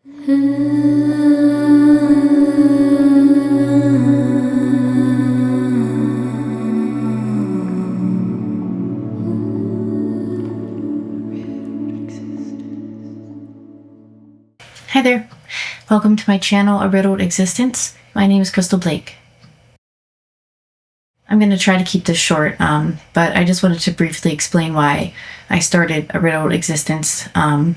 Hi there, welcome to my channel, A Riddled Existence. My name is Crystal Blake. I'm going to try to keep this short, but I just wanted to briefly explain why I started A Riddled Existence, and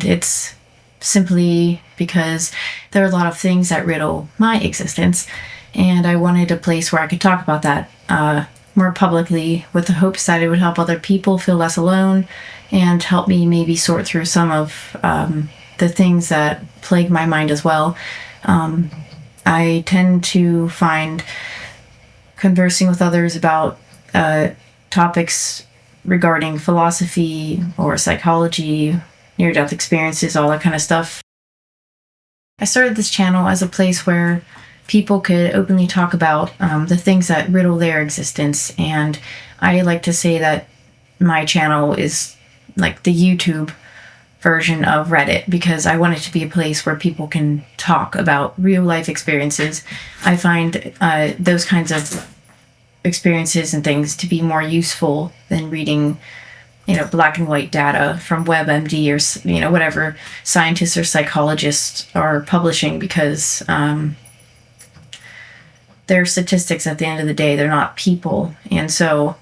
it's simply because there are a lot of things that riddle my existence, and I wanted a place where I could talk about that more publicly with the hopes that it would help other people feel less alone and help me maybe sort through some of the things that plague my mind as well. I tend to find conversing with others about topics regarding philosophy or psychology, near-death experiences, all that kind of stuff. I started this channel as a place where people could openly talk about the things that riddle their existence, and I like to say that my channel is like the YouTube version of Reddit, because I want it to be a place where people can talk about real life experiences. I find those kinds of experiences and things to be more useful than reading, black and white data from WebMD or, whatever scientists or psychologists are publishing, because they're statistics at the end of the day. They're not people. And so,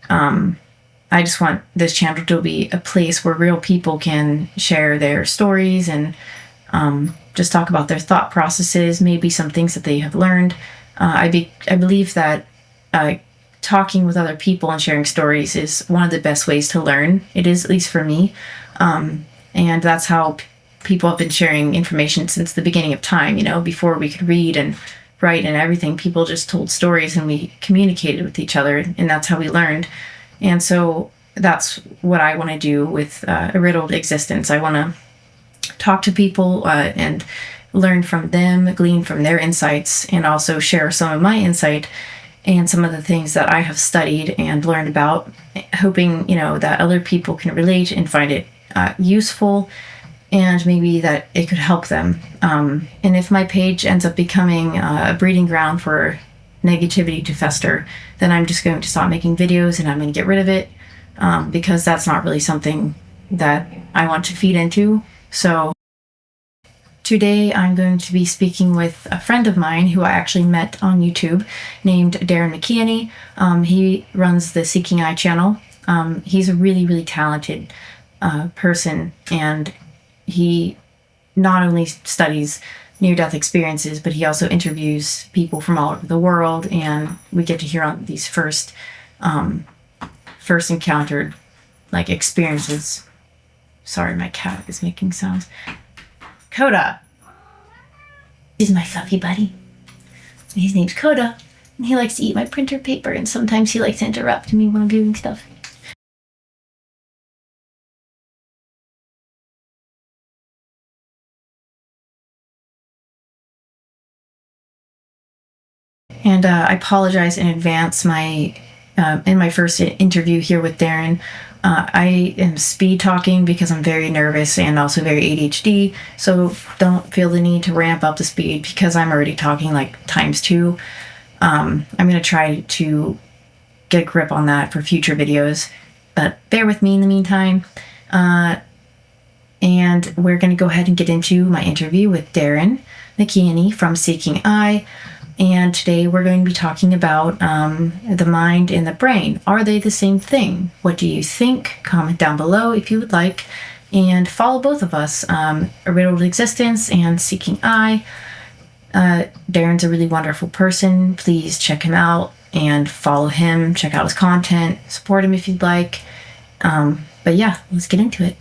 I just want this channel to be a place where real people can share their stories and just talk about their thought processes, maybe some things that they have learned. I believe that talking with other people and sharing stories is one of the best ways to learn. It is, at least for me. And that's how people have been sharing information since the beginning of time. Before we could read and write and everything, people just told stories and we communicated with each other, and that's how we learned. And so that's what I want to do with A Riddled Existence. I want to talk to people and learn from them, glean from their insights, and also share some of my insight and some of the things that I have studied and learned about, hoping, that other people can relate and find it useful, and maybe that it could help them. And if my page ends up becoming a breeding ground for negativity to fester, then I'm just going to stop making videos and I'm going to get rid of it, because that's not really something that I want to feed into. So today I'm going to be speaking with a friend of mine who I actually met on YouTube named Darren McKeony. He runs the Seeking Eye channel. He's a really, really talented person, and he not only studies near-death experiences, but he also interviews people from all over the world, and we get to hear on these first encountered experiences. Sorry, my cat is making sounds. Coda. He's my fluffy buddy. His name's Coda, and he likes to eat my printer paper, and sometimes he likes to interrupt me when I'm doing stuff. And I apologize in advance. In my first interview here with Darren, I am speed talking because I'm very nervous and also very ADHD. So don't feel the need to ramp up the speed because I'm already talking times 2. I'm going to try to get a grip on that for future videos, but bear with me in the meantime. And we're going to go ahead and get into my interview with Darren McKeony from Seeking Eye. And today we're going to be talking about the mind and the brain. Are they the same thing? What do you think? Comment down below if you would like. And follow both of us, A Riddled Existence and Seeking Eye. Darren's a really wonderful person. Please check him out and follow him. Check out his content. Support him if you'd like. But yeah, let's get into it.